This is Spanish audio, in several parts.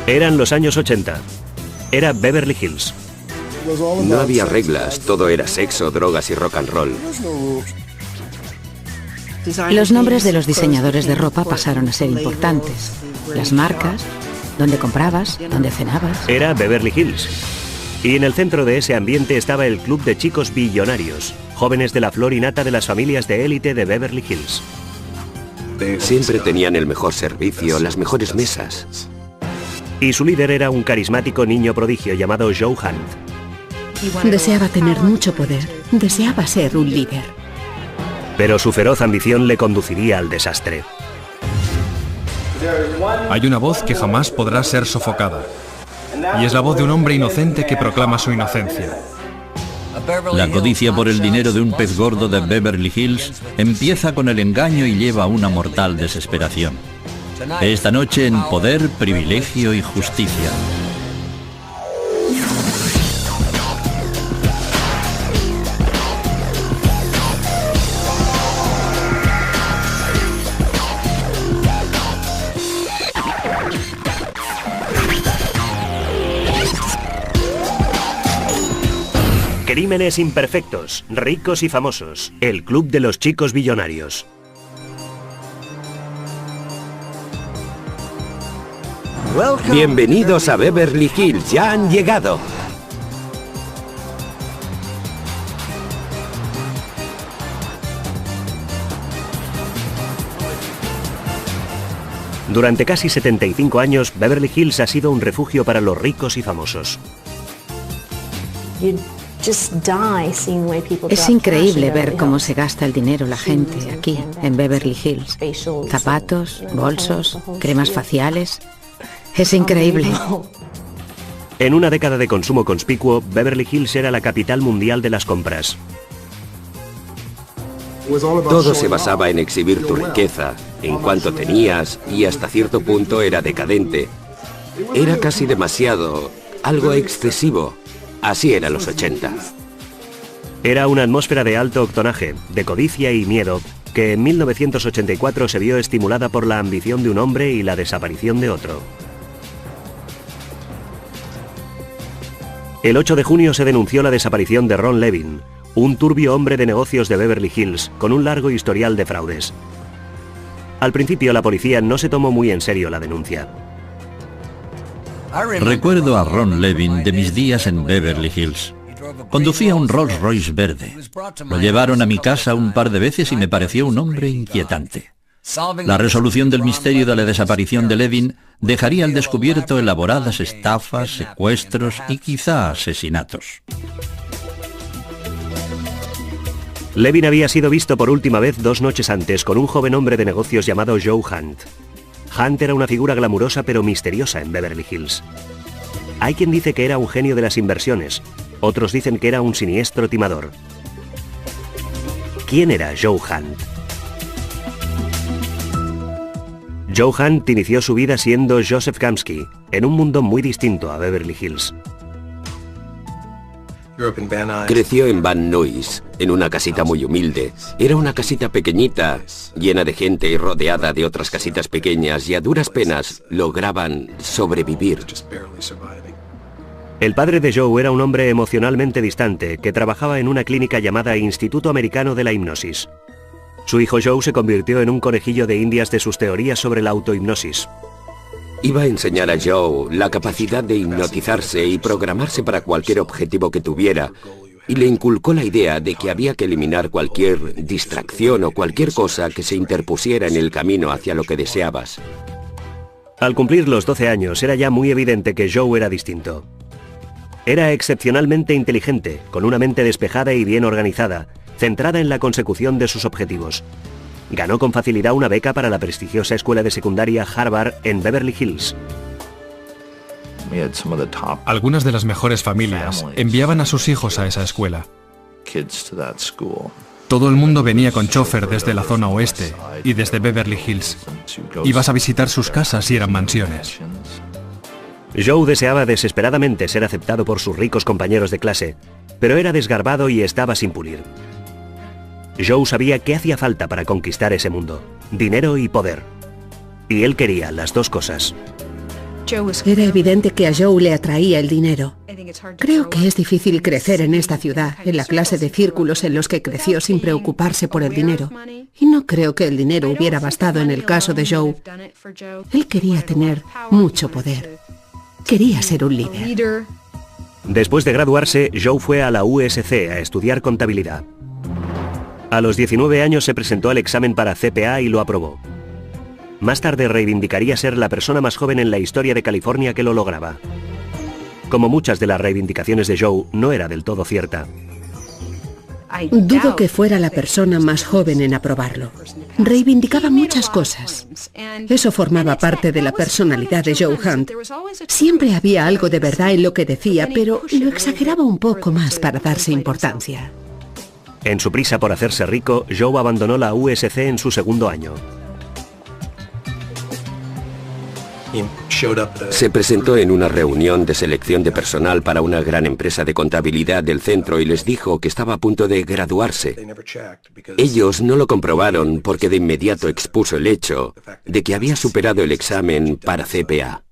Eran los años 80. Era Beverly Hills. No había reglas, todo era sexo, drogas y rock and roll. Los nombres de los diseñadores de ropa pasaron a ser importantes. Las marcas, dónde comprabas, dónde cenabas. Era Beverly Hills. Y en el centro de ese ambiente estaba el club de chicos billonarios, jóvenes de la flor y nata de las familias de élite de Beverly Hills. Siempre tenían el mejor servicio, las mejores mesas. Y su líder era un carismático niño prodigio llamado Joe Hunt. Deseaba tener mucho poder, deseaba ser un líder. Pero su feroz ambición le conduciría al desastre. Hay una voz que jamás podrá ser sofocada. Y es la voz de un hombre inocente que proclama su inocencia. La codicia por el dinero de un pez gordo de Beverly Hills empieza con el engaño y lleva a una mortal desesperación. Esta noche en Poder, Privilegio y Justicia. Crímenes imperfectos, ricos y famosos. El club de los chicos billonarios. Bienvenidos a Beverly Hills, ya han llegado. Durante casi 75 años, Beverly Hills ha sido un refugio para los ricos y famosos. Es increíble ver cómo se gasta el dinero la gente aquí, en Beverly Hills. Zapatos, bolsos, cremas faciales. Es increíble. En una década de consumo conspicuo, Beverly Hills era la capital mundial de las compras. Todo se basaba en exhibir tu riqueza, en cuanto tenías, y hasta cierto punto era decadente. Era casi demasiado, algo excesivo. Así eran los 80. Era una atmósfera de alto octonaje, de codicia y miedo, que en 1984 se vio estimulada por la ambición de un hombre y la desaparición de otro. El 8 de junio se denunció la desaparición de Ron Levin, un turbio hombre de negocios de Beverly Hills con un largo historial de fraudes. Al principio la policía no se tomó muy en serio la denuncia. Recuerdo a Ron Levin de mis días en Beverly Hills. Conducía un Rolls Royce verde. Lo llevaron a mi casa un par de veces y me pareció un hombre inquietante. La resolución del misterio de la desaparición de Levin dejaría al descubierto elaboradas estafas, secuestros y quizá asesinatos. Levin había sido visto por última vez 2 noches antes con un joven hombre de negocios llamado Joe Hunt. Hunt era una figura glamurosa pero misteriosa en Beverly Hills. Hay quien dice que era un genio de las inversiones, otros dicen que era un siniestro timador. ¿Quién era Joe Hunt? Joe Hunt inició su vida siendo Joseph Kamsky, en un mundo muy distinto a Beverly Hills. Creció en Van Nuys, en una casita muy humilde. Era una casita pequeñita, llena de gente y rodeada de otras casitas pequeñas, y a duras penas lograban sobrevivir. El padre de Joe era un hombre emocionalmente distante que trabajaba en una clínica llamada Instituto Americano de la Hipnosis. Su hijo Joe se convirtió en un conejillo de indias de sus teorías sobre la autohipnosis. Iba a enseñar a Joe la capacidad de hipnotizarse y programarse para cualquier objetivo que tuviera, y le inculcó la idea de que había que eliminar cualquier distracción o cualquier cosa que se interpusiera en el camino hacia lo que deseabas. Al cumplir los 12 años era ya muy evidente que Joe era distinto. Era excepcionalmente inteligente, con una mente despejada y bien organizada, centrada en la consecución de sus objetivos. Ganó con facilidad una beca para la prestigiosa escuela de secundaria Harvard en Beverly Hills. Algunas de las mejores familias enviaban a sus hijos a esa escuela. Todo el mundo venía con chofer desde la zona oeste y desde Beverly Hills. Ibas a visitar sus casas y eran mansiones. Joe deseaba desesperadamente ser aceptado por sus ricos compañeros de clase, pero era desgarbado y estaba sin pulir. Joe sabía qué hacía falta para conquistar ese mundo: dinero y poder. y él quería las dos cosas. Era evidente que a Joe le atraía el dinero. Creo que es difícil crecer en esta ciudad, en la clase de círculos en los que creció sin preocuparse por el dinero. Y no creo que el dinero hubiera bastado en el caso de Joe. Él quería tener mucho poder. Quería ser un líder. Después de graduarse, Joe fue a la USC a estudiar contabilidad. A los 19 años se presentó al examen para CPA y lo aprobó. Más tarde reivindicaría ser la persona más joven en la historia de California que lo lograba. Como muchas de las reivindicaciones de Joe, no era del todo cierta. Dudo que fuera la persona más joven en aprobarlo. Reivindicaba muchas cosas. Eso formaba parte de la personalidad de Joe Hunt. Siempre había algo de verdad en lo que decía, pero lo exageraba un poco más para darse importancia. En su prisa por hacerse rico, Joe abandonó la USC en su segundo año. Se presentó en una reunión de selección de personal para una gran empresa de contabilidad del centro y les dijo que estaba a punto de graduarse. Ellos no lo comprobaron porque de inmediato expuso el hecho de que había superado el examen para CPA.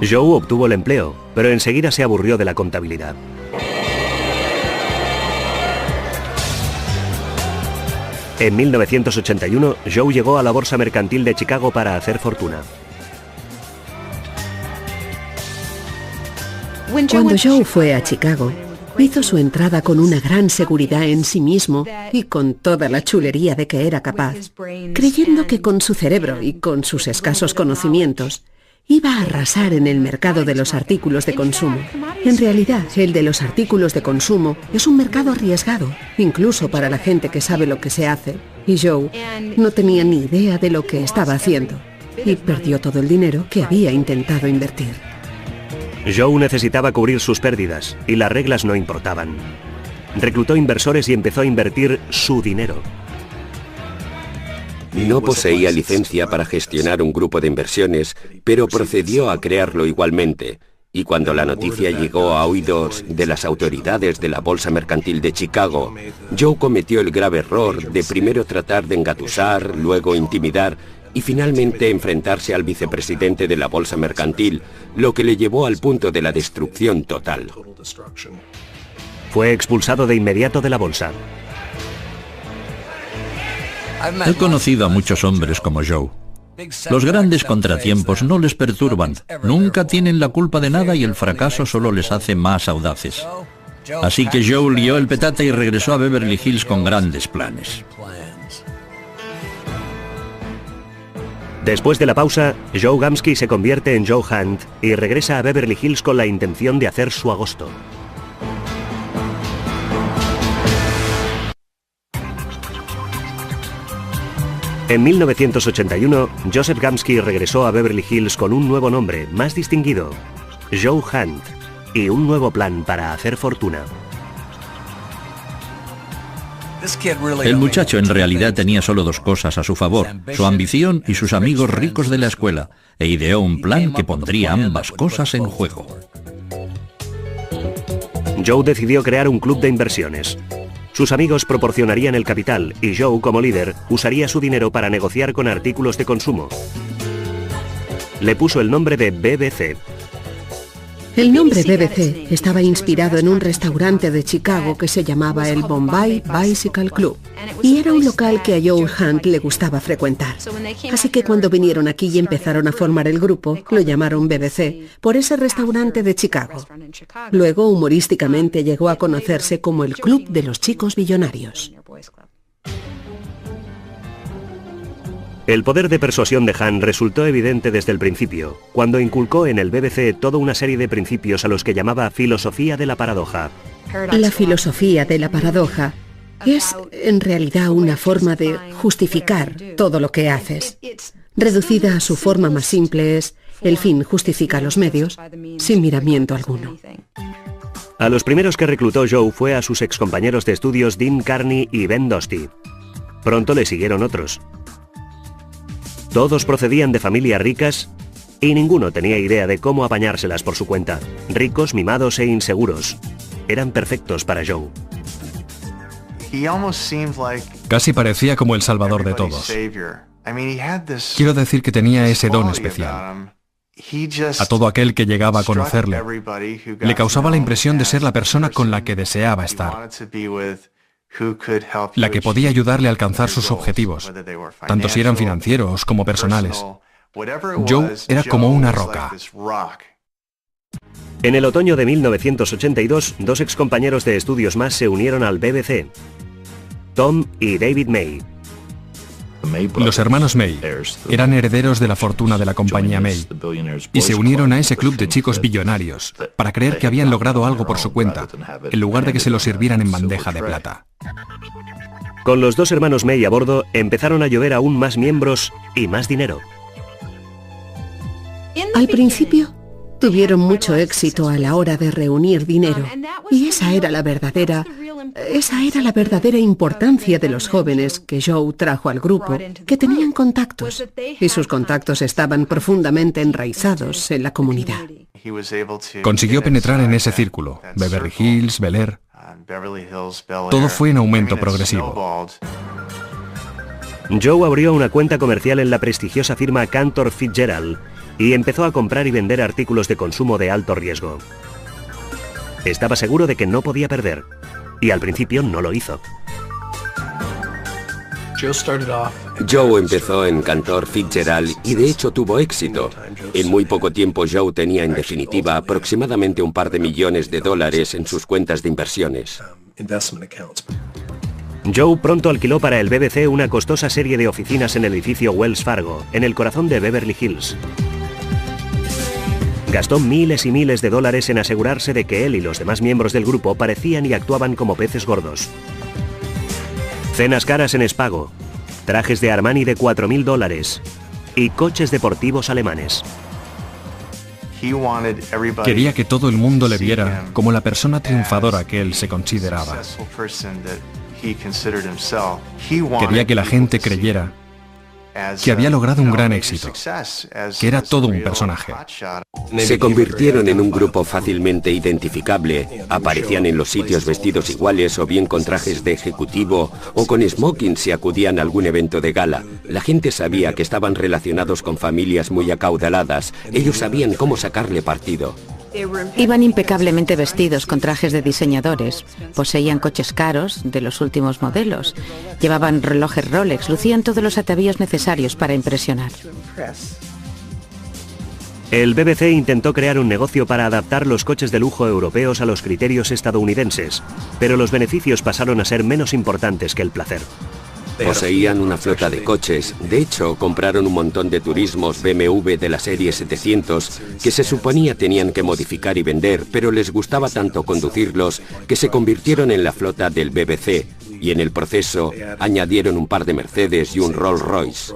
Joe obtuvo el empleo, pero enseguida se aburrió de la contabilidad. En 1981, Joe llegó a la Bolsa Mercantil de Chicago para hacer fortuna. Cuando Joe fue a Chicago, hizo su entrada con una gran seguridad en sí mismo y con toda la chulería de que era capaz, creyendo que con su cerebro y con sus escasos conocimientos iba a arrasar en el mercado de los artículos de consumo. En realidad, el de los artículos de consumo es un mercado arriesgado, incluso para la gente que sabe lo que se hace. Y Joe no tenía ni idea de lo que estaba haciendo y perdió todo el dinero que había intentado invertir. Joe necesitaba cubrir sus pérdidas y las reglas no importaban. Reclutó inversores y empezó a invertir su dinero. No poseía licencia para gestionar un grupo de inversiones, pero procedió a crearlo igualmente. Y cuando la noticia llegó a oídos de las autoridades de la Bolsa Mercantil de Chicago, Joe cometió el grave error de primero tratar de engatusar, luego intimidar y finalmente enfrentarse al vicepresidente de la Bolsa Mercantil, lo que le llevó al punto de la destrucción total. Fue expulsado de inmediato de la bolsa. He conocido a muchos hombres como Joe. Los grandes contratiempos no les perturban, nunca tienen la culpa de nada y el fracaso solo les hace más audaces. Así que Joe lió el petate y regresó a Beverly Hills con grandes planes. Después de la pausa, Joe Gamsky se convierte en Joe Hunt y regresa a Beverly Hills con la intención de hacer su agosto. En 1981, Joseph Gamsky regresó a Beverly Hills con un nuevo nombre, más distinguido, Joe Hunt, y un nuevo plan para hacer fortuna. El muchacho en realidad tenía solo dos cosas a su favor, su ambición y sus amigos ricos de la escuela, e ideó un plan que pondría ambas cosas en juego. Joe decidió crear un club de inversiones. Sus amigos proporcionarían el capital y Joe, como líder, usaría su dinero para negociar con artículos de consumo. Le puso el nombre de BBC. El nombre BBC estaba inspirado en un restaurante de Chicago que se llamaba el Bombay Bicycle Club y era un local que a Joe Hunt le gustaba frecuentar. Así que cuando vinieron aquí y empezaron a formar el grupo, lo llamaron BBC por ese restaurante de Chicago. Luego, humorísticamente, llegó a conocerse como el Club de los Chicos Billonarios. El poder de persuasión de Hunt resultó evidente desde el principio, cuando inculcó en el BBC toda una serie de principios a los que llamaba filosofía de la paradoja. La filosofía de la paradoja es, en realidad, una forma de justificar todo lo que haces. Reducida a su forma más simple es, el fin justifica los medios, sin miramiento alguno. A los primeros que reclutó Joe fue a sus excompañeros de estudios Dean Carney y Ben Dosti. Pronto le siguieron otros. Todos procedían de familias ricas y ninguno tenía idea de cómo apañárselas por su cuenta. Ricos, mimados e inseguros. Eran perfectos para Joe. Casi parecía como el salvador de todos. Quiero decir que tenía ese don especial. A todo aquel que llegaba a conocerle, le causaba la impresión de ser la persona con la que deseaba estar, la que podía ayudarle a alcanzar sus objetivos, tanto si eran financieros como personales. Joe era como una roca. En el otoño de 1982, dos excompañeros de estudios más se unieron al BBC, Tom y David May. Los hermanos May eran herederos de la fortuna de la compañía May y se unieron a ese club de chicos billonarios para creer que habían logrado algo por su cuenta, en lugar de que se lo sirvieran en bandeja de plata. Con los dos hermanos May a bordo, empezaron a llover aún más miembros y más dinero. Al principio, tuvieron mucho éxito a la hora de reunir dinero, y esa era la verdadera importancia de los jóvenes que Joe trajo al grupo, que tenían contactos, y sus contactos estaban profundamente enraizados en la comunidad. Consiguió penetrar en ese círculo, Beverly Hills, Bel Air. Todo fue en aumento progresivo. Joe abrió una cuenta comercial en la prestigiosa firma Cantor Fitzgerald y empezó a comprar y vender artículos de consumo de alto riesgo. Estaba seguro de que no podía perder, y al principio no lo hizo. Joe empezó en Cantor Fitzgerald y de hecho tuvo éxito. En muy poco tiempo Joe tenía en definitiva aproximadamente un par de millones de dólares en sus cuentas de inversiones. Joe pronto alquiló para el BBC una costosa serie de oficinas en el edificio Wells Fargo, en el corazón de Beverly Hills. Gastó miles y miles de dólares en asegurarse de que él y los demás miembros del grupo parecían y actuaban como peces gordos. Cenas caras en Spago, trajes de Armani de $4.000 y coches deportivos alemanes. Quería que todo el mundo le viera como la persona triunfadora que él se consideraba. Quería que la gente creyera que había logrado un gran éxito, que era todo un personaje. Se convirtieron en un grupo fácilmente identificable. Aparecían en los sitios vestidos iguales o bien con trajes de ejecutivo o con smoking si acudían a algún evento de gala. La gente sabía que estaban relacionados con familias muy acaudaladas. Ellos sabían cómo sacarle partido. Iban impecablemente vestidos con trajes de diseñadores, poseían coches caros de los últimos modelos, llevaban relojes Rolex, lucían todos los atavíos necesarios para impresionar. El BBC intentó crear un negocio para adaptar los coches de lujo europeos a los criterios estadounidenses, pero los beneficios pasaron a ser menos importantes que el placer. Poseían una flota de coches. De hecho, compraron un montón de turismos BMW de la serie 700 que se suponía tenían que modificar y vender, pero les gustaba tanto conducirlos que se convirtieron en la flota del BBC y en el proceso añadieron un par de Mercedes y un Rolls Royce.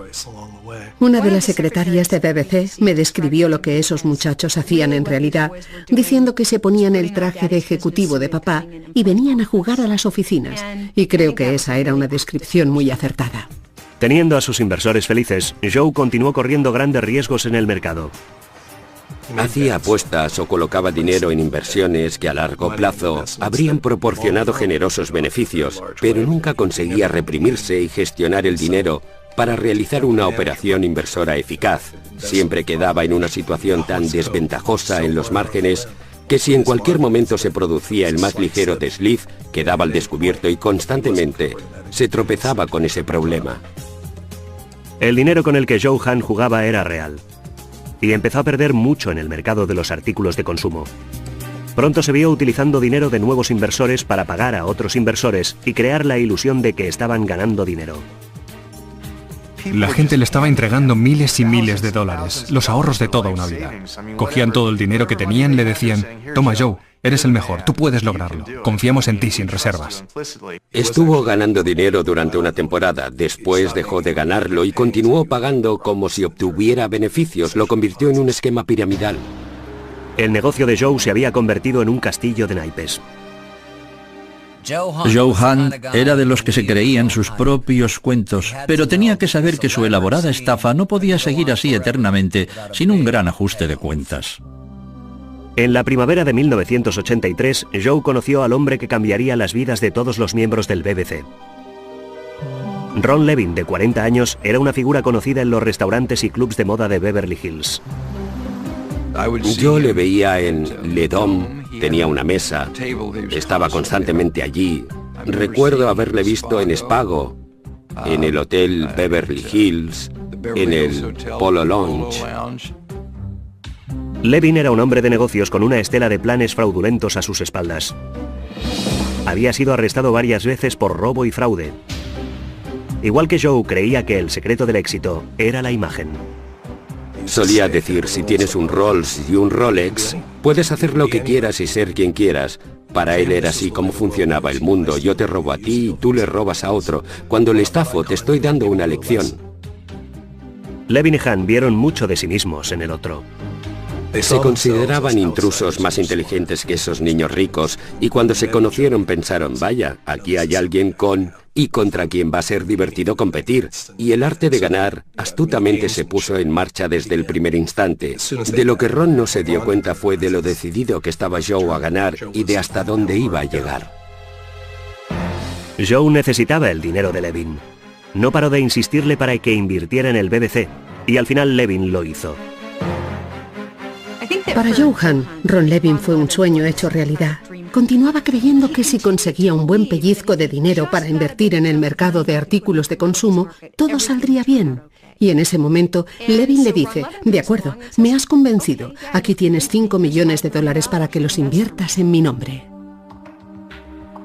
Una de las secretarias de BBC me describió lo que esos muchachos hacían en realidad, diciendo que se ponían el traje de ejecutivo de papá y venían a jugar a las oficinas. Y creo que esa era una descripción muy acertada. Teniendo a sus inversores felices, Joe continuó corriendo grandes riesgos en el mercado. Hacía apuestas o colocaba dinero en inversiones que a largo plazo habrían proporcionado generosos beneficios, pero nunca conseguía reprimirse y gestionar el dinero para realizar una operación inversora eficaz. Siempre quedaba en una situación tan desventajosa en los márgenes que si en cualquier momento se producía el más ligero desliz, quedaba al descubierto y constantemente se tropezaba con ese problema. El dinero con el que Joe Hahn jugaba era real, y empezó a perder mucho en el mercado de los artículos de consumo. Pronto se vio utilizando dinero de nuevos inversores para pagar a otros inversores y crear la ilusión de que estaban ganando dinero. La gente le estaba entregando miles y miles de dólares, los ahorros de toda una vida. Cogían todo el dinero que tenían y le decían: toma Joe, eres el mejor, tú puedes lograrlo, confiamos en ti sin reservas. Estuvo ganando dinero durante una temporada, después dejó de ganarlo y continuó pagando como si obtuviera beneficios, lo convirtió en un esquema piramidal. El negocio de Joe se había convertido en un castillo de naipes. Joe Hahn era de los que se creían sus propios cuentos, pero tenía que saber que su elaborada estafa no podía seguir así eternamente sin un gran ajuste de cuentas. En la primavera de 1983, Joe conoció al hombre que cambiaría las vidas de todos los miembros del BBC. Ron Levin, de 40 años, era una figura conocida en los restaurantes y clubs de moda de Beverly Hills. Yo le veía en Le Dom, tenía una mesa, estaba constantemente allí. Recuerdo haberle visto en Spago, en el Hotel Beverly Hills, en el Polo Lounge. Levin era un hombre de negocios con una estela de planes fraudulentos a sus espaldas. Había sido arrestado varias veces por robo y fraude. Igual que Joe, creía que el secreto del éxito era la imagen. Solía decir, si tienes un Rolls y un Rolex, puedes hacer lo que quieras y ser quien quieras. Para él era así como funcionaba el mundo. Yo te robo a ti y tú le robas a otro. Cuando le estafo, te estoy dando una lección. Levin y Han vieron mucho de sí mismos en el otro. Se consideraban intrusos más inteligentes que esos niños ricos, y cuando se conocieron pensaron, vaya, aquí hay alguien con y contra quien va a ser divertido competir. Y el arte de ganar astutamente se puso en marcha desde el primer instante. De lo que Ron no se dio cuenta fue de lo decidido que estaba Joe a ganar y de hasta dónde iba a llegar. Joe necesitaba el dinero de Levin. No paró de insistirle para que invirtiera en el BBC, y al final Levin lo hizo. Para Joe Han, Ron Levin fue un sueño hecho realidad. Continuaba creyendo que si conseguía un buen pellizco de dinero para invertir en el mercado de artículos de consumo, todo saldría bien. Y en ese momento, Levin le dice, de acuerdo, me has convencido, aquí tienes $5 millones para que los inviertas en mi nombre.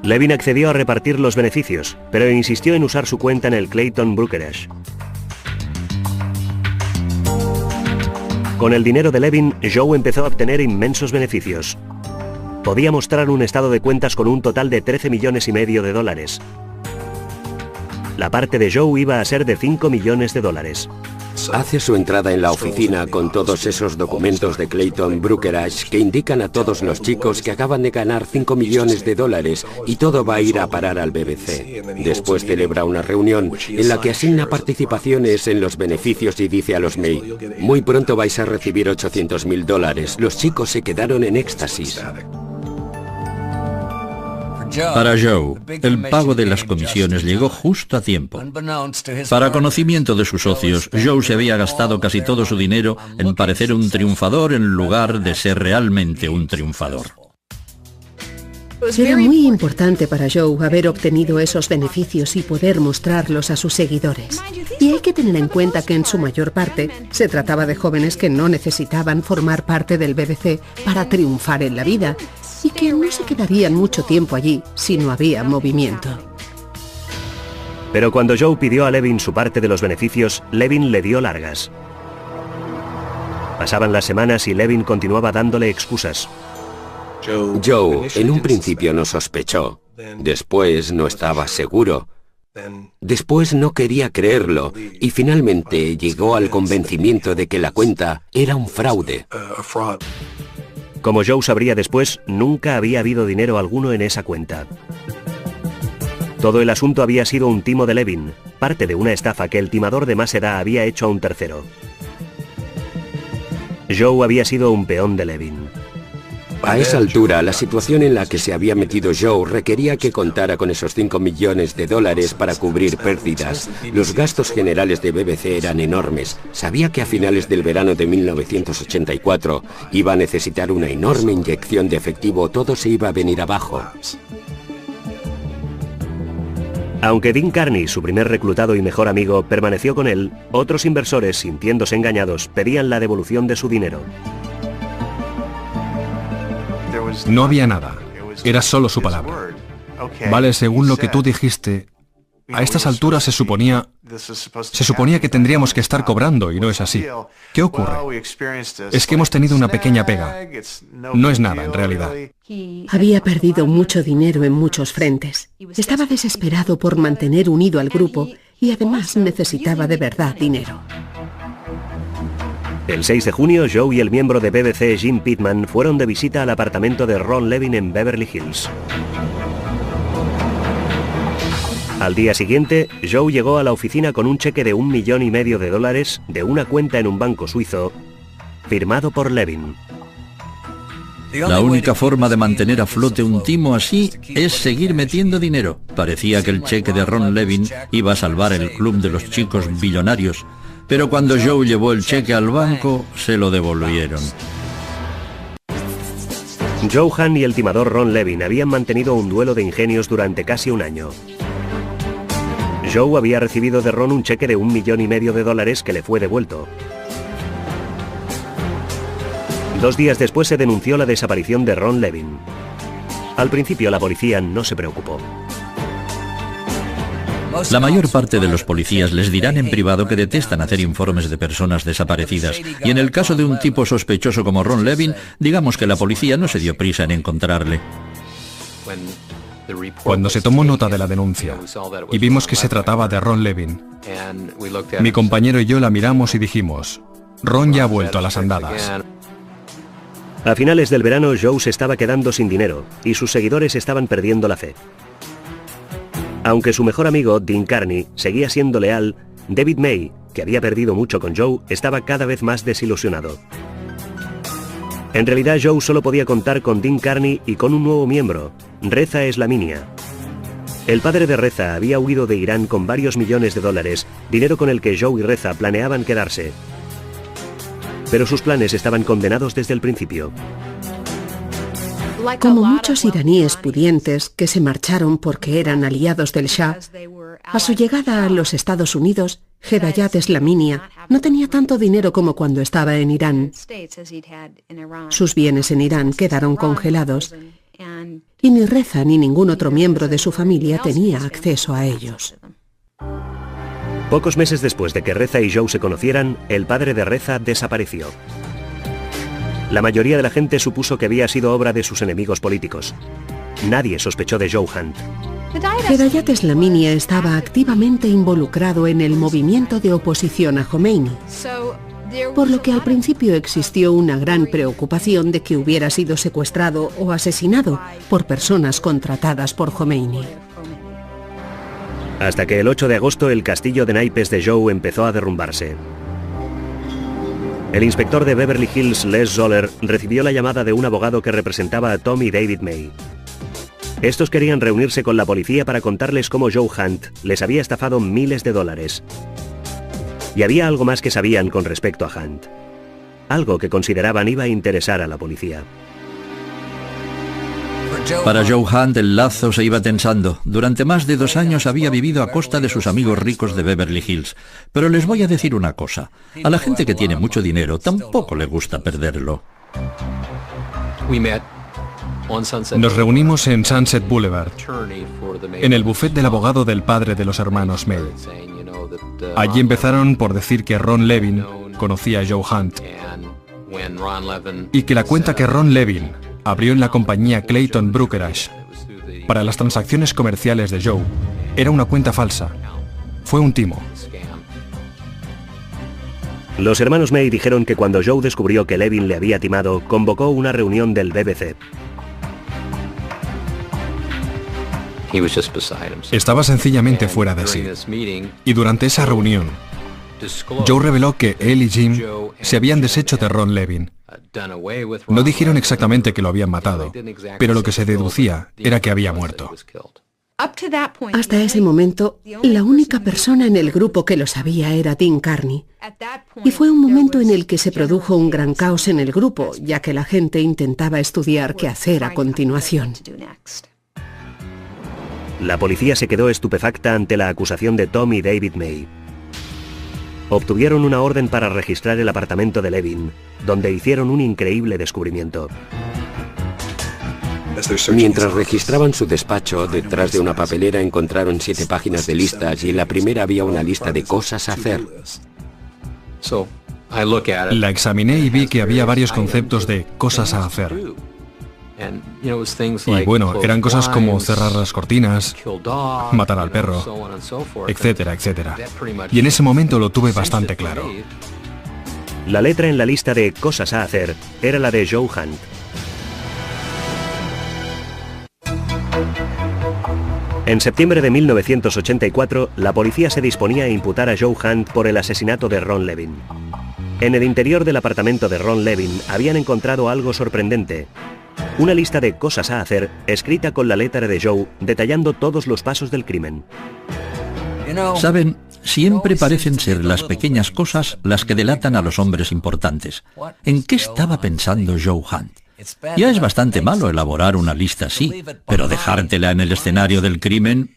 Levin accedió a repartir los beneficios, pero insistió en usar su cuenta en el Clayton Brokerage. Con el dinero de Levin, Joe empezó a obtener inmensos beneficios. Podía mostrar un estado de cuentas con un total de $13,5 millones. La parte de Joe iba a ser de $5 millones. Hace su entrada en la oficina con todos esos documentos de Clayton Brokerage que indican a todos los chicos que acaban de ganar $5 millones y todo va a ir a parar al BBC. Después celebra una reunión en la que asigna participaciones en los beneficios y dice a los May, muy pronto vais a recibir $800,000. Los chicos se quedaron en éxtasis. Para Joe, el pago de las comisiones llegó justo a tiempo. Para conocimiento de sus socios, Joe se había gastado casi todo su dinero en parecer un triunfador en lugar de ser realmente un triunfador. Era muy importante para Joe haber obtenido esos beneficios y poder mostrarlos a sus seguidores. Y hay que tener en cuenta que en su mayor parte se trataba de jóvenes que no necesitaban formar parte del BBC para triunfar en la vida y que no se quedarían mucho tiempo allí si no había movimiento. Pero cuando Joe pidió a Levin su parte de los beneficios, Levin le dio largas. Pasaban las semanas y Levin continuaba dándole excusas. Joe en un principio no sospechó, después no estaba seguro, después no quería creerlo y finalmente llegó al convencimiento de que la cuenta era un fraude. Como Joe sabría después, nunca había habido dinero alguno en esa cuenta. Todo el asunto había sido un timo de Levin, parte de una estafa que el timador de más edad había hecho a un tercero. Joe había sido un peón de Levin. A esa altura, la situación en la que se había metido Joe requería que contara con esos $5 millones para cubrir pérdidas. Los gastos generales de BBC eran enormes. Sabía que a finales del verano de 1984 iba a necesitar una enorme inyección de efectivo, todo se iba a venir abajo. Aunque Dean Carney, su primer reclutado y mejor amigo, permaneció con él, otros inversores, sintiéndose engañados, pedían la devolución de su dinero. No había nada, era solo su palabra. Vale, según lo que tú dijiste, a estas alturas se suponía que tendríamos que estar cobrando y no es así. ¿Qué ocurre? Es que hemos tenido una pequeña pega. No es nada, en realidad. Había perdido mucho dinero en muchos frentes. Estaba desesperado por mantener unido al grupo y además necesitaba de verdad dinero. El 6 de junio, Joe y el miembro de BBC Jim Pittman fueron de visita al apartamento de Ron Levin en Beverly Hills. Al día siguiente, Joe llegó a la oficina con un cheque de $1,5 millones de una cuenta en un banco suizo, firmado por Levin. La única forma de mantener a flote un timo así es seguir metiendo dinero. Parecía que el cheque de Ron Levin iba a salvar el club de los chicos billonarios, pero cuando Joe llevó el cheque al banco, se lo devolvieron. Joe Hunt y el timador Ron Levin habían mantenido un duelo de ingenios durante casi un año. Joe había recibido de Ron un cheque de $1,5 millones que le fue devuelto. 2 días después se denunció la desaparición de Ron Levin. Al principio la policía no se preocupó. La mayor parte de los policías les dirán en privado que detestan hacer informes de personas desaparecidas, y en el caso de un tipo sospechoso como Ron Levin, digamos que la policía no se dio prisa en encontrarle. Cuando se tomó nota de la denuncia y vimos que se trataba de Ron Levin, mi compañero y yo la miramos y dijimos, Ron ya ha vuelto a las andadas. A finales del verano, Joe se estaba quedando sin dinero y sus seguidores estaban perdiendo la fe. Aunque su mejor amigo, Dean Carney, seguía siendo leal, David May, que había perdido mucho con Joe, estaba cada vez más desilusionado. En realidad, Joe solo podía contar con Dean Carney y con un nuevo miembro, Reza Eslaminia. El padre de Reza había huido de Irán con varios millones de dólares, dinero con el que Joe y Reza planeaban quedarse. Pero sus planes estaban condenados desde el principio. Como muchos iraníes pudientes que se marcharon porque eran aliados del Shah, a su llegada a los Estados Unidos, Hedayat Eslaminia no tenía tanto dinero como cuando estaba en Irán. Sus bienes en Irán quedaron congelados y ni Reza ni ningún otro miembro de su familia tenía acceso a ellos. Pocos meses después de que Reza y Joe se conocieran, el padre de Reza desapareció. La mayoría de la gente supuso que había sido obra de sus enemigos políticos. Nadie sospechó de Joe Hunt. Hedayat Eslaminia estaba activamente involucrado en el movimiento de oposición a Khomeini, por lo que al principio existió una gran preocupación de que hubiera sido secuestrado o asesinado por personas contratadas por Khomeini. Hasta que el 8 de agosto el castillo de naipes de Joe empezó a derrumbarse. El inspector de Beverly Hills, Les Zoller, recibió la llamada de un abogado que representaba a Tom y David May. Estos querían reunirse con la policía para contarles cómo Joe Hunt les había estafado miles de dólares. Y había algo más que sabían con respecto a Hunt. Algo que consideraban iba a interesar a la policía. Para Joe Hunt el lazo se iba tensando. Durante más de 2 años había vivido a costa de sus amigos ricos de Beverly Hills. Pero les voy a decir una cosa. A la gente que tiene mucho dinero tampoco le gusta perderlo. Nos reunimos en Sunset Boulevard, en el bufet del abogado del padre de los hermanos May. Allí empezaron por decir que Ron Levin conocía a Joe Hunt y que la cuenta que Ron Levin abrió en la compañía Clayton Brokerage para las transacciones comerciales de Joe era una cuenta falsa. Fue un timo. Los hermanos May dijeron que cuando Joe descubrió que Levin le había timado, convocó una reunión del BBC. Estaba sencillamente fuera de sí. Y durante esa reunión, Joe reveló que él y Jim se habían deshecho de Ron Levin. No dijeron exactamente que lo habían matado, pero lo que se deducía era que había muerto. Hasta ese momento, la única persona en el grupo que lo sabía era Dean Carney. Y fue un momento en el que se produjo un gran caos en el grupo, ya que la gente intentaba estudiar qué hacer a continuación. La policía se quedó estupefacta ante la acusación de Tom y David May. Obtuvieron una orden para registrar el apartamento de Levin, donde hicieron un increíble descubrimiento. Mientras registraban su despacho, detrás de una papelera encontraron 7 páginas de listas y en la primera había una lista de cosas a hacer. La examiné y vi que había varios conceptos de cosas a hacer. Y bueno, eran cosas como cerrar las cortinas, matar al perro, etcétera, etcétera. Y en ese momento lo tuve bastante claro. La letra en la lista de cosas a hacer era la de Joe Hunt. En septiembre de 1984, la policía se disponía a imputar a Joe Hunt por el asesinato de Ron Levin. En el interior del apartamento de Ron Levin habían encontrado algo sorprendente. Una lista de cosas a hacer, escrita con la letra de Joe, detallando todos los pasos del crimen. Saben, siempre parecen ser las pequeñas cosas las que delatan a los hombres importantes. ¿En qué estaba pensando Joe Hunt? Ya es bastante malo elaborar una lista así, pero dejártela en el escenario del crimen...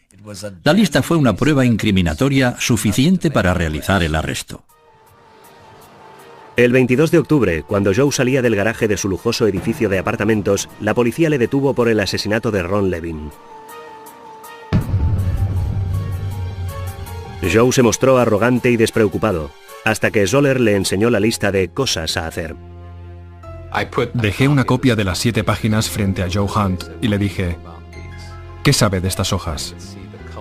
La lista fue una prueba incriminatoria suficiente para realizar el arresto. El 22 de octubre, cuando Joe salía del garaje de su lujoso edificio de apartamentos, la policía le detuvo por el asesinato de Ron Levin. Joe se mostró arrogante y despreocupado, hasta que Zoller le enseñó la lista de cosas a hacer. Dejé una copia de las 7 páginas frente a Joe Hunt y le dije, ¿qué sabe de estas hojas?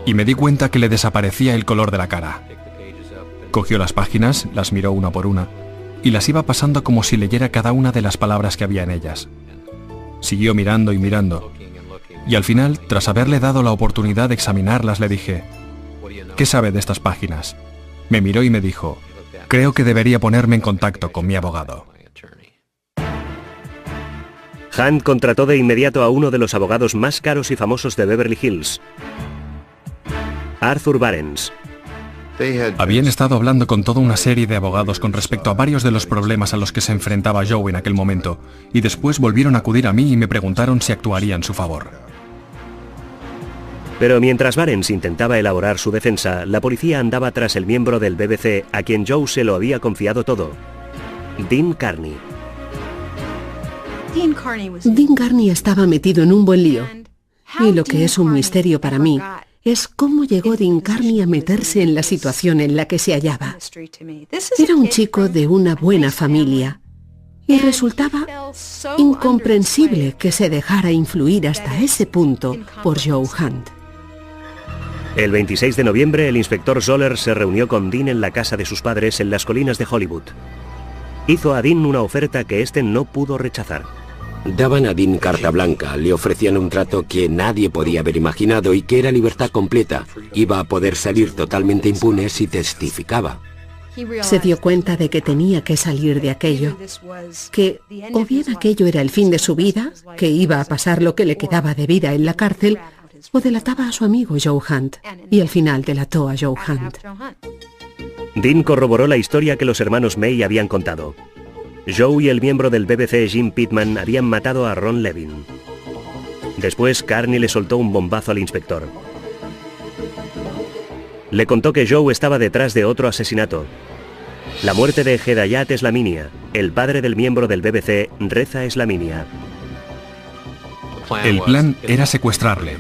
Y me di cuenta que le desaparecía el color de la cara. Cogió las páginas, las miró una por una, y las iba pasando como si leyera cada una de las palabras que había en ellas. Siguió mirando y mirando, y al final, tras haberle dado la oportunidad de examinarlas, le dije, ¿qué sabe de estas páginas? Me miró y me dijo, creo que debería ponerme en contacto con mi abogado. Hunt contrató de inmediato a uno de los abogados más caros y famosos de Beverly Hills, Arthur Barnes. Habían estado hablando con toda una serie de abogados con respecto a varios de los problemas a los que se enfrentaba Joe en aquel momento, y después volvieron a acudir a mí y me preguntaron si actuaría en su favor. Pero mientras Barnes intentaba elaborar su defensa, la policía andaba tras el miembro del BBC a quien Joe se lo había confiado todo, Dean Carney. Dean Carney estaba metido en un buen lío. Y lo que es un misterio para mí es cómo llegó Dean Carney a meterse en la situación en la que se hallaba. Era un chico de una buena familia y resultaba incomprensible que se dejara influir hasta ese punto por Joe Hunt. El 26 de noviembre, el inspector Zoller se reunió con Dean en la casa de sus padres en las colinas de Hollywood. Hizo a Dean una oferta que éste no pudo rechazar. Daban a Dean carta blanca, le ofrecían un trato que nadie podía haber imaginado y que era libertad completa. Iba a poder salir totalmente impune si testificaba. Se dio cuenta de que tenía que salir de aquello, que o bien aquello era el fin de su vida, que iba a pasar lo que le quedaba de vida en la cárcel, o delataba a su amigo Joe Hunt, y al final delató a Joe Hunt. Dean corroboró la historia que los hermanos May habían contado. Joe y el miembro del BBC Jim Pittman habían matado a Ron Levin. Después, Carney le soltó un bombazo al inspector. Le contó que Joe estaba detrás de otro asesinato. La muerte de Hedayat Slaminia, el padre del miembro del BBC, Reza Slaminia. El plan era secuestrarle,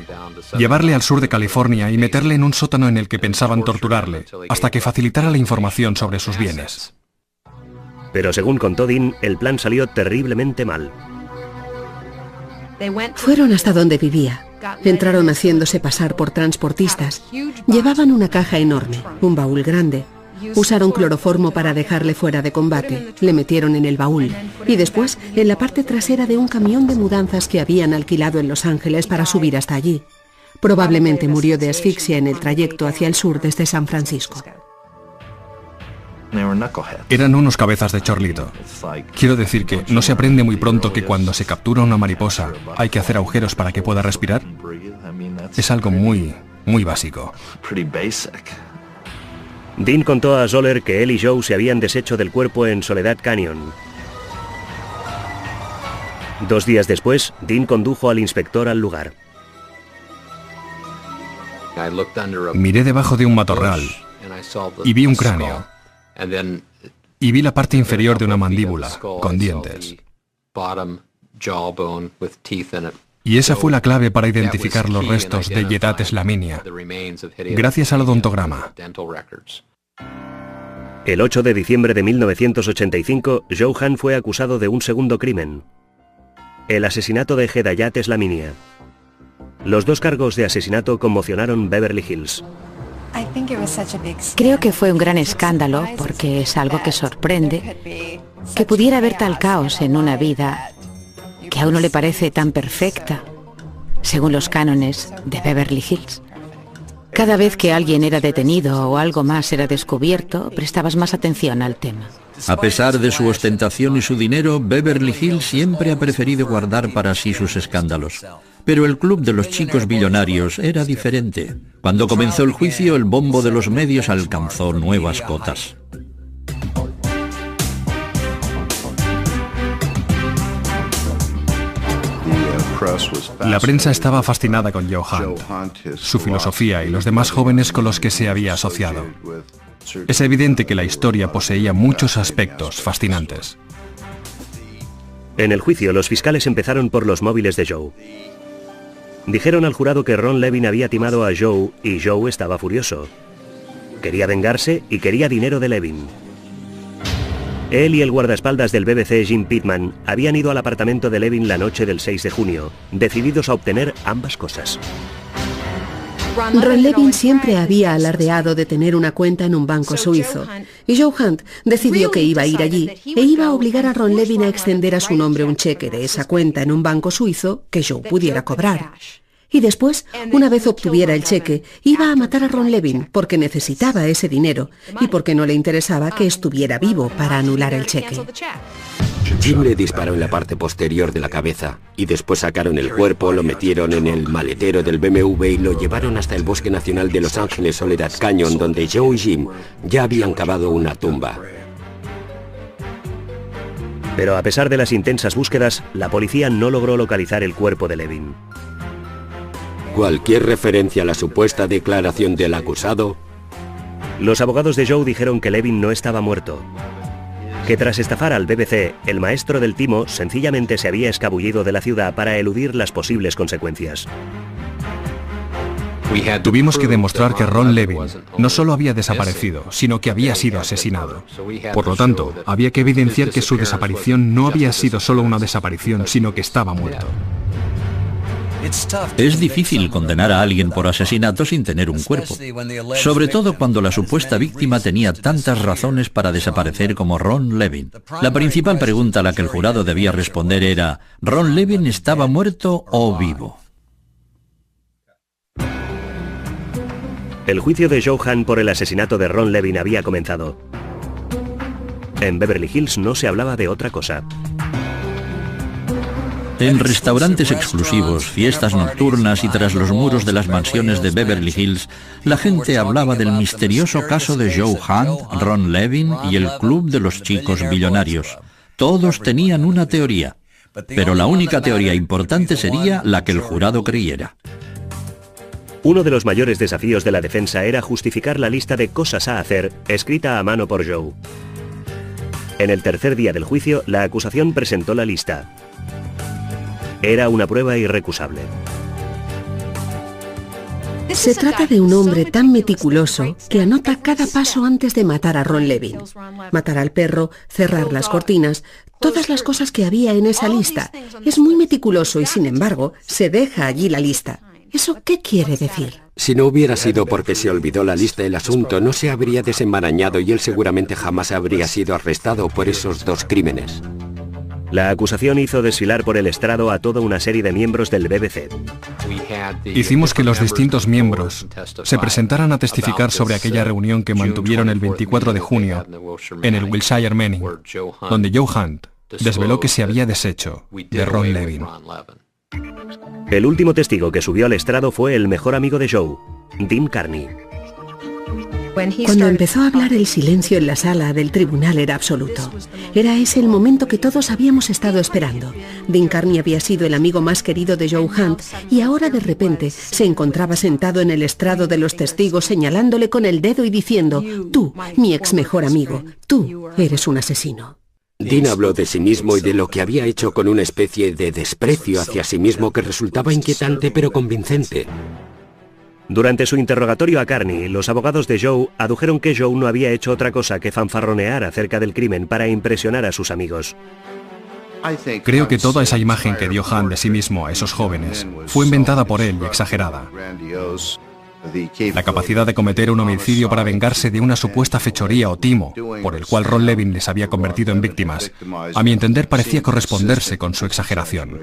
llevarle al sur de California y meterle en un sótano en el que pensaban torturarle, hasta que facilitara la información sobre sus bienes. Pero según contó Dean, el plan salió terriblemente mal. Fueron hasta donde vivía. Entraron haciéndose pasar por transportistas. Llevaban una caja enorme, un baúl grande. Usaron cloroformo para dejarle fuera de combate. Le metieron en el baúl. Y después, en la parte trasera de un camión de mudanzas que habían alquilado en Los Ángeles para subir hasta allí. Probablemente murió de asfixia en el trayecto hacia el sur desde San Francisco. Eran unos cabezas de chorlito. Quiero decir que no se aprende muy pronto que cuando se captura una mariposa hay que hacer agujeros para que pueda respirar. Es algo muy básico. Dean contó a Zoller que él y Joe se habían deshecho del cuerpo en Soledad Canyon. 2 días después, Dean condujo al inspector al lugar. Miré debajo de un matorral y vi un cráneo. Y vi la parte inferior de una mandíbula, con dientes. Y esa fue la clave para identificar los restos de Hedayat Slaminia, gracias al odontograma. El 8 de diciembre de 1985, Joe Hunt fue acusado de un segundo crimen: el asesinato de Hedayat Slaminia. Los 2 cargos de asesinato conmocionaron Beverly Hills. Creo que fue un gran escándalo porque es algo que sorprende, que pudiera haber tal caos en una vida que a uno le parece tan perfecta, según los cánones de Beverly Hills. Cada vez que alguien era detenido o algo más era descubierto, prestabas más atención al tema. A pesar de su ostentación y su dinero, Beverly Hills siempre ha preferido guardar para sí sus escándalos. Pero el club de los chicos billonarios era diferente. Cuando comenzó el juicio, el bombo de los medios alcanzó nuevas cotas. La prensa estaba fascinada con Joe Hunt, su filosofía y los demás jóvenes con los que se había asociado. Es evidente que la historia poseía muchos aspectos fascinantes. En el juicio, los fiscales empezaron por los móviles de Joe. Dijeron al jurado que Ron Levin había timado a Joe y Joe estaba furioso. Quería vengarse y quería dinero de Levin. Él y el guardaespaldas del BBC, Jim Pittman, habían ido al apartamento de Levin la noche del 6 de junio, decididos a obtener ambas cosas. Ron Levin siempre había alardeado de tener una cuenta en un banco suizo, y Joe Hunt decidió que iba a ir allí e iba a obligar a Ron Levin a extender a su nombre un cheque de esa cuenta en un banco suizo que Joe pudiera cobrar. Y después, una vez obtuviera el cheque, iba a matar a Ron Levin porque necesitaba ese dinero y porque no le interesaba que estuviera vivo para anular el cheque. Jim le disparó en la parte posterior de la cabeza y después sacaron el cuerpo, lo metieron en el maletero del BMW y lo llevaron hasta el Bosque Nacional de Los Ángeles Soledad Canyon, donde Joe y Jim ya habían cavado una tumba. Pero a pesar de las intensas búsquedas, la policía no logró localizar el cuerpo de Levin. Cualquier referencia a la supuesta declaración del acusado. Los abogados de Joe dijeron que Levin no estaba muerto, que tras estafar al BBC, el maestro del timo sencillamente se había escabullido de la ciudad para eludir las posibles consecuencias. Tuvimos que demostrar que Ron Levin no solo había desaparecido, sino que había sido asesinado. Por lo tanto, había que evidenciar que su desaparición no había sido solo una desaparición, sino que estaba muerto. Es difícil condenar a alguien por asesinato sin tener un cuerpo, sobre todo cuando la supuesta víctima tenía tantas razones para desaparecer como Ron Levin. La principal pregunta a la que el jurado debía responder era: ¿Ron Levin estaba muerto o vivo? El juicio de Joe Hunt por el asesinato de Ron Levin había comenzado. En Beverly Hills no se hablaba de otra cosa. En restaurantes exclusivos, fiestas nocturnas y tras los muros de las mansiones de Beverly Hills, la gente hablaba del misterioso caso de Joe Hunt, Ron Levin y el club de los chicos billonarios. Todos tenían una teoría, pero la única teoría importante sería la que el jurado creyera. Uno de los mayores desafíos de la defensa era justificar la lista de cosas a hacer escrita a mano por Joe. En el tercer día del juicio, la acusación presentó la lista. Era una prueba irrecusable. Se trata de un hombre tan meticuloso que anota cada paso antes de matar a Ron Levin. Matar al perro, cerrar las cortinas, todas las cosas que había en esa lista. Es muy meticuloso y sin embargo se deja allí la lista. ¿Eso qué quiere decir? Si no hubiera sido porque se olvidó la lista, el asunto no se habría desenmarañado y él seguramente jamás habría sido arrestado por esos dos crímenes. La acusación hizo desfilar por el estrado a toda una serie de miembros del BBC. Hicimos que los distintos miembros se presentaran a testificar sobre aquella reunión que mantuvieron el 24 de junio en el Wilshire Manning, donde Joe Hunt desveló que se había deshecho de Ron Levin. El último testigo que subió al estrado fue el mejor amigo de Joe, Dean Carney. Cuando empezó a hablar, el silencio en la sala del tribunal era absoluto. Era ese el momento que todos habíamos estado esperando. Dean Carney había sido el amigo más querido de Joe Hunt y ahora de repente se encontraba sentado en el estrado de los testigos señalándole con el dedo y diciendo: tú, mi ex mejor amigo, tú eres un asesino. Dean habló de sí mismo y de lo que había hecho con una especie de desprecio hacia sí mismo que resultaba inquietante pero convincente. Durante su interrogatorio a Carney, los abogados de Joe adujeron que Joe no había hecho otra cosa que fanfarronear acerca del crimen para impresionar a sus amigos. Creo que toda esa imagen que dio Hunt de sí mismo a esos jóvenes fue inventada por él y exagerada. La capacidad de cometer un homicidio para vengarse de una supuesta fechoría o timo por el cual Ron Levin les había convertido en víctimas, a mi entender parecía corresponderse con su exageración.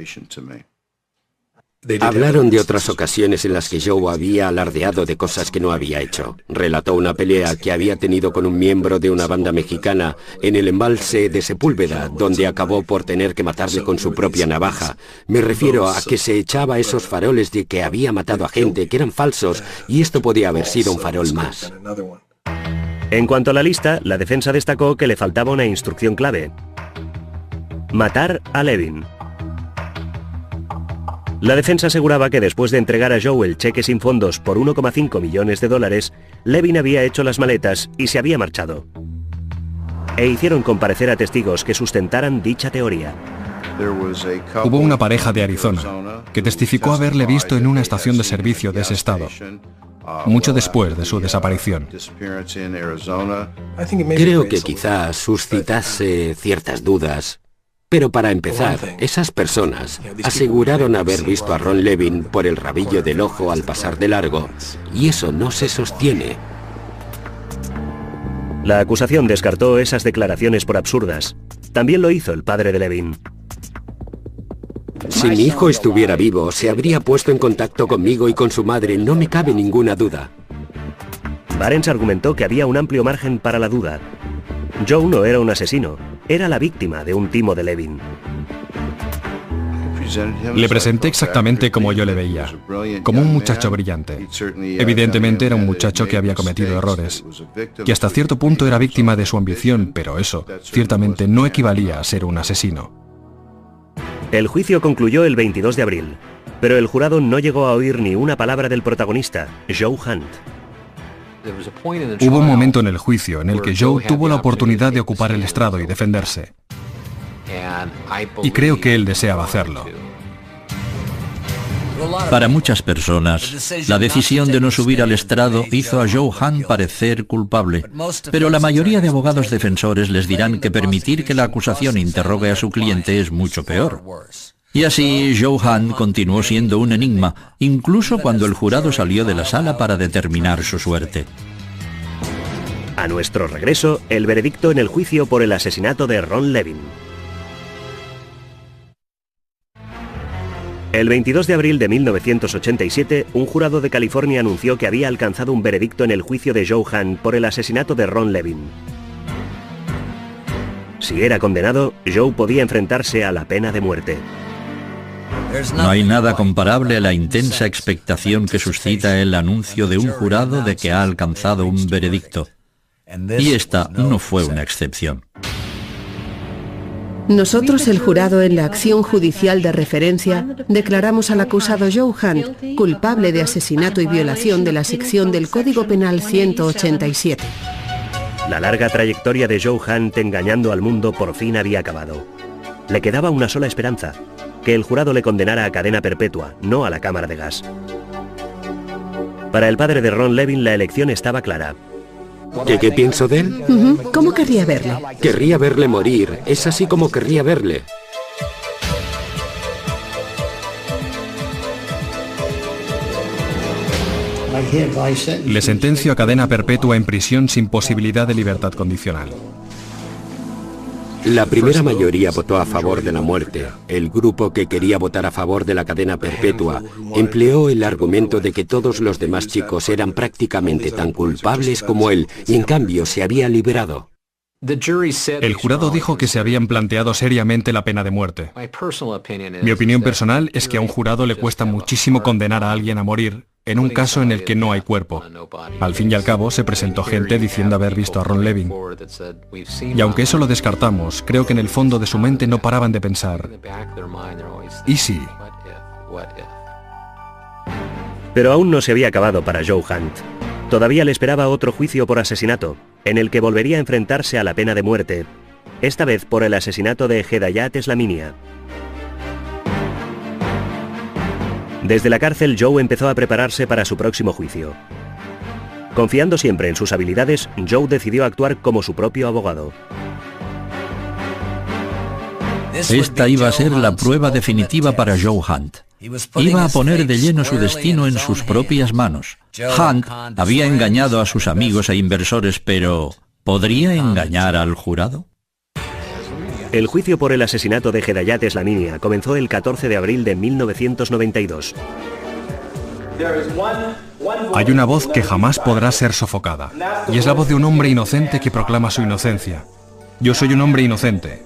Hablaron de otras ocasiones en las que Joe había alardeado de cosas que no había hecho. Relató una pelea que había tenido con un miembro de una banda mexicana en el embalse de Sepúlveda, donde acabó por tener que matarle con su propia navaja. Me refiero a que se echaba esos faroles de que había matado a gente que eran falsos, y esto podía haber sido un farol más. En cuanto a la lista, la defensa destacó que le faltaba una instrucción clave: matar a Levin. La defensa aseguraba que después de entregar a Joe el cheque sin fondos por 1,5 millones de dólares, Levin había hecho las maletas y se había marchado. E hicieron comparecer a testigos que sustentaran dicha teoría. Hubo una pareja de Arizona que testificó haberle visto en una estación de servicio de ese estado, mucho después de su desaparición. Creo que quizás suscitase ciertas dudas. Pero para empezar, esas personas aseguraron haber visto a Ron Levin por el rabillo del ojo al pasar de largo, y eso no se sostiene. La acusación descartó esas declaraciones por absurdas. También lo hizo el padre de Levin. Si mi hijo estuviera vivo, se habría puesto en contacto conmigo y con su madre, no me cabe ninguna duda. Barnes argumentó que había un amplio margen para la duda. Joe no era un asesino, era la víctima de un timo de Levin. Le presenté exactamente como yo le veía, como un muchacho brillante. Evidentemente era un muchacho que había cometido errores, que hasta cierto punto era víctima de su ambición, pero eso ciertamente no equivalía a ser un asesino. El juicio concluyó el 22 de abril, pero el jurado no llegó a oír ni una palabra del protagonista, Joe Hunt. Hubo un momento en el juicio en el que Joe tuvo la oportunidad de ocupar el estrado y defenderse. Y creo que él deseaba hacerlo. Para muchas personas, la decisión de no subir al estrado hizo a Joe Hunt parecer culpable, pero la mayoría de abogados defensores les dirán que permitir que la acusación interrogue a su cliente es mucho peor. Y así, Joe Hunt continuó siendo un enigma, incluso cuando el jurado salió de la sala para determinar su suerte. A nuestro regreso, el veredicto en el juicio por el asesinato de Ron Levin. El 22 de abril de 1987, un jurado de California anunció que había alcanzado un veredicto en el juicio de Joe Hunt por el asesinato de Ron Levin. Si era condenado, Joe podía enfrentarse a la pena de muerte. No hay nada comparable a la intensa expectación que suscita el anuncio de un jurado de que ha alcanzado un veredicto. Y esta no fue una excepción. Nosotros, el jurado en la acción judicial de referencia, declaramos al acusado Joe Hunt culpable de asesinato y violación de la sección del Código Penal 187. La larga trayectoria de Joe Hunt engañando al mundo por fin había acabado. Le quedaba una sola esperanza: que el jurado le condenara a cadena perpetua, no a la cámara de gas. Para el padre de Ron Levin la elección estaba clara. ¿Qué pienso de él? ¿Cómo querría verle? Querría verle morir. Es así como querría verle. Le sentencio a cadena perpetua en prisión sin posibilidad de libertad condicional. La primera mayoría votó a favor de la muerte. El grupo que quería votar a favor de la cadena perpetua empleó el argumento de que todos los demás chicos eran prácticamente tan culpables como él, y en cambio se había liberado. El jurado dijo que se habían planteado seriamente la pena de muerte. Mi opinión personal es que a un jurado le cuesta muchísimo condenar a alguien a morir en un caso en el que no hay cuerpo. Al fin y al cabo, se presentó gente diciendo haber visto a Ron Levin. Y aunque eso lo descartamos, creo que en el fondo de su mente no paraban de pensar: ¿y sí? Pero aún no se había acabado para Joe Hunt. Todavía le esperaba otro juicio por asesinato, en el que volvería a enfrentarse a la pena de muerte, esta vez por el asesinato de Hedayat Slaminia. Desde la cárcel, Joe empezó a prepararse para su próximo juicio. Confiando siempre en sus habilidades, Joe decidió actuar como su propio abogado. Esta iba a ser la prueba definitiva para Joe Hunt. Iba a poner de lleno su destino en sus propias manos. Hunt había engañado a sus amigos e inversores, pero ¿podría engañar al jurado? El juicio por el asesinato de Hedayat Eslaminia comenzó el 14 de abril de 1992. Hay una voz que jamás podrá ser sofocada, y es la voz de un hombre inocente que proclama su inocencia. Yo soy un hombre inocente,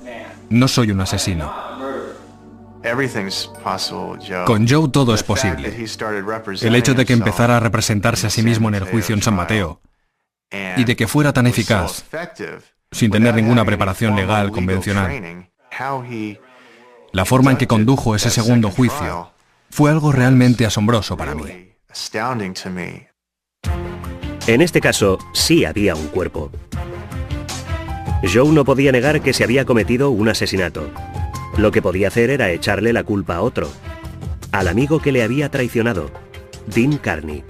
no soy un asesino. Con Joe todo es posible. El hecho de que empezara a representarse a sí mismo en el juicio en San Mateo, y de que fuera tan eficaz, sin tener ninguna preparación legal convencional. La forma en que condujo ese segundo juicio fue algo realmente asombroso para mí. En este caso, sí había un cuerpo. Joe no podía negar que se había cometido un asesinato. Lo que podía hacer era echarle la culpa a otro, al amigo que le había traicionado, Dean Carney.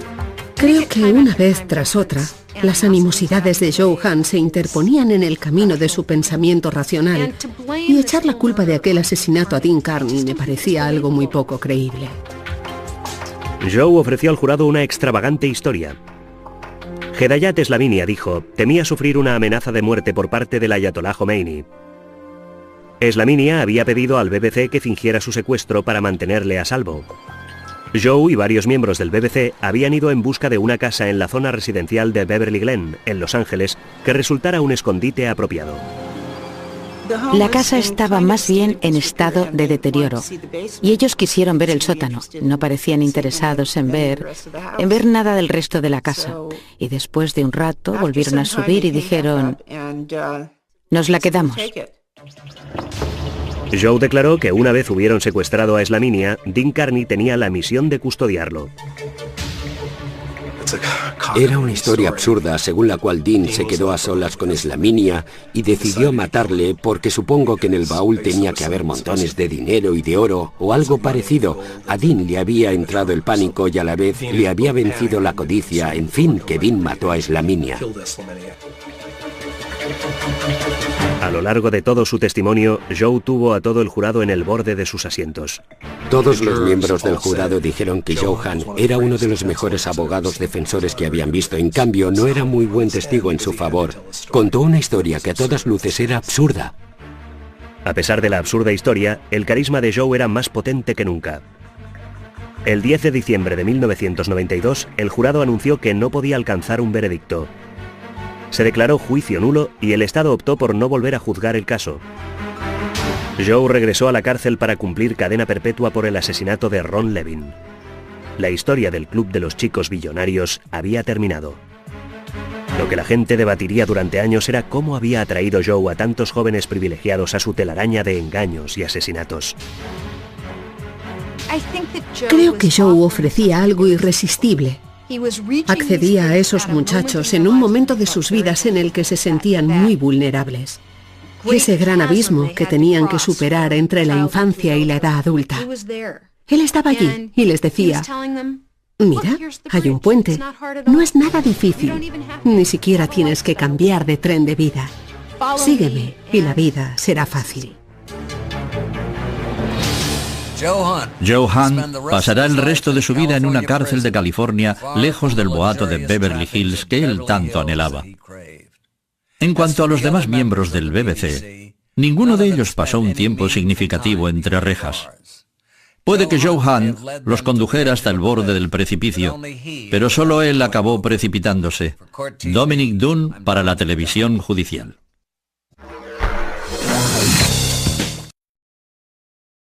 Creo que una vez tras otra, las animosidades de Joe Hunt se interponían en el camino de su pensamiento racional, y echar la culpa de aquel asesinato a Dean Carney me parecía algo muy poco creíble. Joe ofreció al jurado una extravagante historia. Hedayat Eslaminia, dijo, temía sufrir una amenaza de muerte por parte del ayatolá Jomeini. Eslaminia había pedido al BBC que fingiera su secuestro para mantenerle a salvo. Joe y varios miembros del BBC habían ido en busca de una casa en la zona residencial de Beverly Glen, en Los Ángeles, que resultara un escondite apropiado. La casa estaba más bien en estado de deterioro, y ellos quisieron ver el sótano. No parecían interesados en ver nada del resto de la casa. Y después de un rato volvieron a subir y dijeron, nos la quedamos. Joe declaró que una vez hubieron secuestrado a Eslaminia, Dean Carney tenía la misión de custodiarlo. Era una historia absurda según la cual Dean se quedó a solas con Eslaminia y decidió matarle porque supongo que en el baúl tenía que haber montones de dinero y de oro o algo parecido. A Dean le había entrado el pánico y a la vez le había vencido la codicia. En fin, que Dean mató a Eslaminia. A lo largo de todo su testimonio, Joe tuvo a todo el jurado en el borde de sus asientos. Todos los miembros del jurado dijeron que Joe Hunt era uno de los mejores abogados defensores que habían visto. En cambio, no era muy buen testigo en su favor. Contó una historia que a todas luces era absurda. A pesar de la absurda historia, el carisma de Joe era más potente que nunca. El 10 de diciembre de 1992, el jurado anunció que no podía alcanzar un veredicto. Se declaró juicio nulo y el Estado optó por no volver a juzgar el caso. Joe regresó a la cárcel para cumplir cadena perpetua por el asesinato de Ron Levin. La historia del Club de los Chicos Billonarios había terminado. Lo que la gente debatiría durante años era cómo había atraído Joe a tantos jóvenes privilegiados a su telaraña de engaños y asesinatos. Creo que Joe ofrecía algo irresistible. Accedía a esos muchachos en un momento de sus vidas en el que se sentían muy vulnerables. Ese gran abismo que tenían que superar entre la infancia y la edad adulta. Él estaba allí y les decía, mira, hay un puente, no es nada difícil, ni siquiera tienes que cambiar de tren de vida. Sígueme y la vida será fácil. Joe Hunt pasará el resto de su vida en una cárcel de California, lejos del boato de Beverly Hills que él tanto anhelaba. En cuanto a los demás miembros del BBC, ninguno de ellos pasó un tiempo significativo entre rejas. Puede que Joe Hunt los condujera hasta el borde del precipicio, pero solo él acabó precipitándose. Dominic Dunne para la televisión judicial.